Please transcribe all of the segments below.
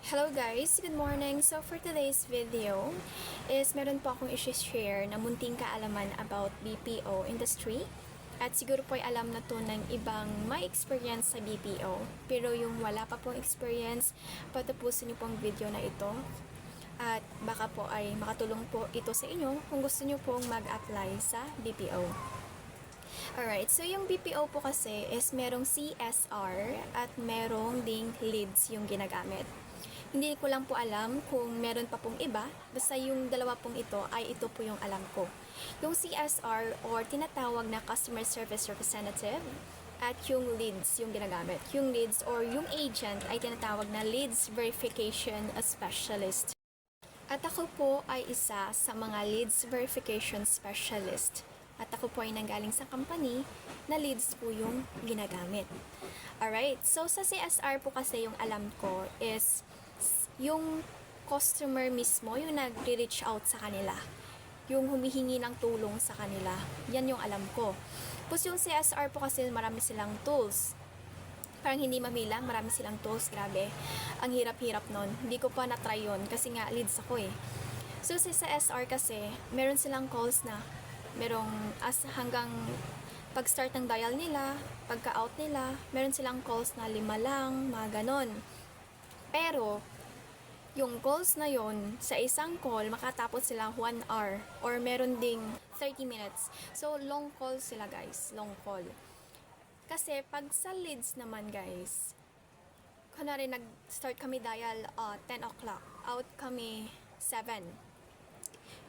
Hello guys, good morning. So for today's video is meron po akong i-share na munting kaalaman about BPO industry. At siguro po ay alam na to ng ibang may experience sa BPO. Pero yung wala pa pong experience, patapusin niyo pong video na ito. At baka po ay makatulong po ito sa inyo kung gusto niyo pong mag-apply sa BPO. Alright, so yung BPO po kasi is merong CSR at merong ding leads yung ginagamit. Hindi ko lang po alam kung meron pa pong iba, basta yung dalawa pong ito ay ito po yung alam ko. Yung CSR or tinatawag na Customer Service Representative at yung leads yung ginagamit. Yung leads or yung agent ay tinatawag na Leads Verification Specialist. At ako po ay isa sa mga Leads Verification Specialist. At ako po ay nanggaling sa company na leads po yung ginagamit. Alright, so sa CSR po kasi yung alam ko is yung customer mismo, yung nagre-reach out sa kanila, yung humihingi ng tulong sa kanila, yan yung alam ko. Tapos yung CSR po kasi marami silang tools, parang hindi mamilang, marami silang tools, grabe, ang hirap-hirap nun, hindi ko pa na-try yun, kasi nga leads ako eh. So sa CSR kasi, meron silang calls na, merong hanggang pag-start ng dial nila, pagka-out nila, meron silang calls na 5 lang, mga ganon. Pero, yung calls na yon sa isang call, makatapos sila 1 hour or meron ding 30 minutes. So, long call sila guys. Long call. Kasi, pag sa leads naman guys, kunwari nag-start kami dial 10 o'clock. Out kami 7.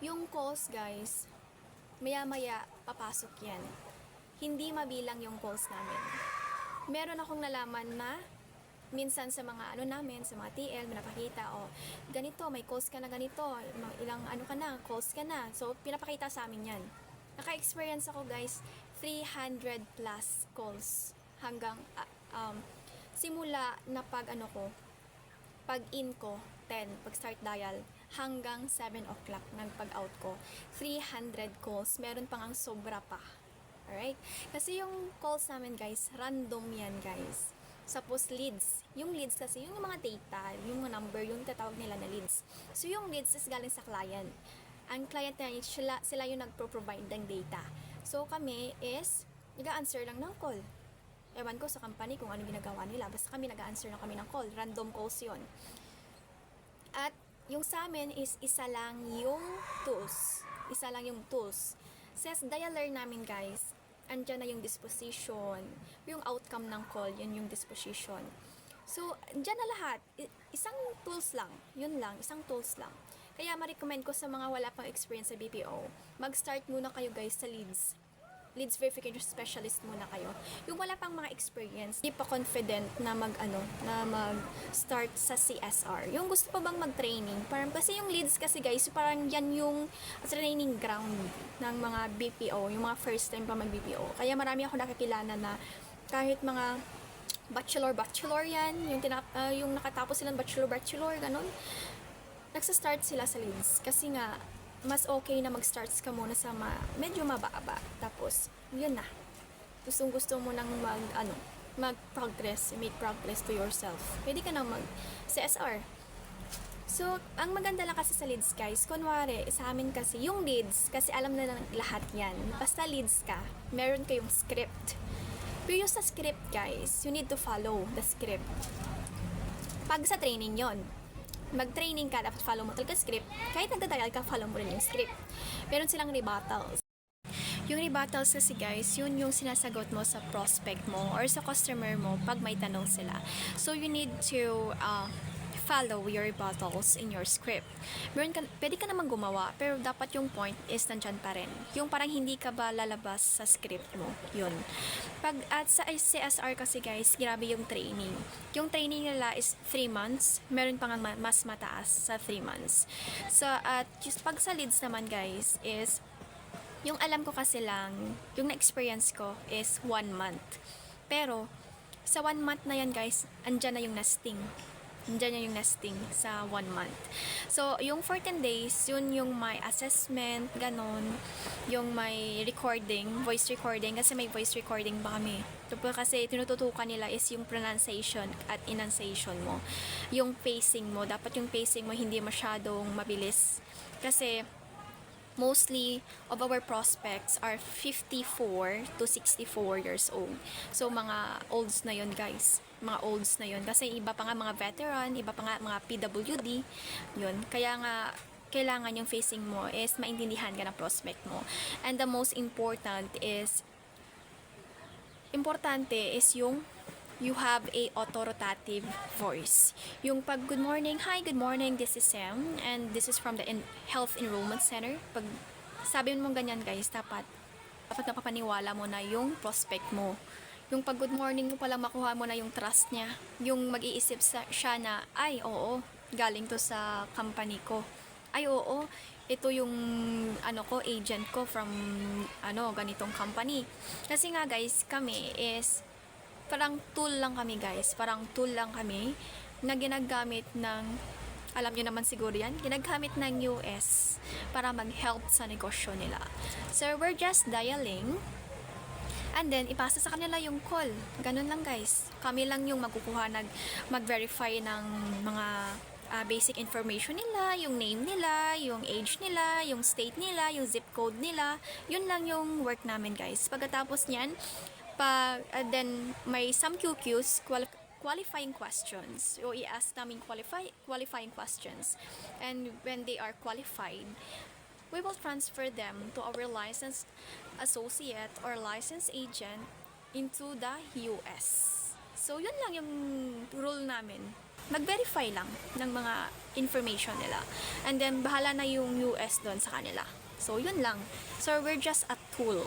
Yung calls guys, maya-maya papasok yan. Hindi mabilang yung calls namin. Meron akong nalaman na minsan sa mga namin, sa mga TL, pinapakita, ganito, may calls ka na ganito, ilang ka na, calls ka na. So, pinapakita sa amin yan. Naka-experience ako guys, 300 plus calls hanggang, simula na pag pag in ko, 10, pag start dial, hanggang 7 o'clock ng pag-out ko. 300 calls, meron pang ang sobra pa. Alright? Kasi yung calls namin guys, random yan guys. Suppose leads. Yung leads kasi, yung mga data, yung mga number, yung tatawag nila na leads. So, yung leads is galing sa client. Ang client na sila yung nagpro-provide ng data. So, kami is, nag-answer lang ng call. Ewan ko sa company kung ano ginagawa nila. Basta kami nag-answer lang kami ng call. Random calls yun. At, yung sa amin is isa lang yung tools. Isa lang yung tools. Says dialer namin guys, andyan na yung disposition, yung outcome ng call, yun yung disposition. So, andyan na lahat. Isang tools lang. Yun lang, isang tools lang. Kaya ma-recommend ko sa mga wala pang experience sa BPO, mag-start muna kayo guys sa leads. Leads verification specialist muna kayo. Yung wala pang mga experience, hindi pa confident na mag-start sa CSR. Yung gusto pa bang mag-training, parang kasi yung leads kasi guys, parang yan yung training ground ng mga BPO, yung mga first time pa mag-BPO. Kaya marami ako nakakilala na kahit mga bachelor yan, yung nakatapos silang bachelor, ganun, nagsa-start sila sa leads. Kasi nga, mas okay na mag-starts ka muna sa medyo mababa. Tapos, yun na. Gusto mo nang mag-progress, make progress to yourself. Pwede ka na mag-CSR. So, ang maganda lang kasi sa leads guys, kunwari, sa amin kasi, yung leads, kasi alam na lang lahat yan. Basta leads ka, meron kayong script. Pero yung sa script guys, you need to follow the script. Pag sa training yon, mag-training ka, dapat follow mo talaga script. Kahit nagdadial ka, follow mo rin yung script. Meron silang rebuttals. Yung rebuttals kasi guys, yun yung sinasagot mo sa prospect mo or sa customer mo pag may tanong sila. So, you need to follow your rebuttals in your script. Pwede ka naman gumawa, pero dapat yung point is nandyan pa rin. Yung parang hindi ka ba lalabas sa script mo. Yun. At sa CSR kasi guys, grabe yung training. Yung training nila is 3 months. Meron pang mas mataas sa 3 months. So, at just pag sa leads naman guys, is yung alam ko kasi lang, yung na-experience ko is 1 month. Pero, sa 1 month na yan guys, andyan na yung nesting. Nandiyan yung nesting sa 1 month. So, yung 14 days, yun yung may assessment, ganon. Yung may recording, voice recording, kasi may voice recording ba kami. Kasi tinututukan nila is yung pronunciation at enunciation mo. Yung pacing mo, dapat yung pacing mo hindi masyadong mabilis. Kasi, mostly of our prospects are 54 to 64 years old. So, mga olds na yun, guys. Mga olds na yun. Kasi iba pa nga mga veteran, iba pa nga mga PWD. Yun. Kaya nga, kailangan yung facing mo is maintindihan ka ng prospect mo. And the most importante is yung you have a authoritative voice. Yung pag good morning, hi, good morning, this is Sam, and this is from the Health Enrollment Center. Pag sabi mo ganyan, guys, dapat napapaniwala mo na yung prospect mo. Yung pag good morning mo palang makuha mo na yung trust niya. Yung mag-iisip siya na, ay, oo, galing to sa company ko. Ay, oo, ito yung agent ko from ganitong company. Kasi nga, guys, kami is parang tool lang kami, guys. Parang tool lang kami na ginagamit ng, alam nyo naman siguro yan, ginagamit ng US para mag-help sa negosyo nila. So, we're just dialing and then ipasa sa kanila yung call. Ganun lang, guys. Kami lang yung mag-verify ng mga basic information nila, yung name nila, yung age nila, yung state nila, yung zip code nila. Yun lang yung work namin, guys. Pagkatapos niyan, then may some QQs, qualifying questions. So, i-ask namin qualifying questions. And when they are qualified, we will transfer them to our licensed associate or licensed agent into the US. So, yun lang yung rule namin. Mag-verify lang ng mga information nila. And then, bahala na yung US doon sa kanila. So, yun lang. So, we're just a tool.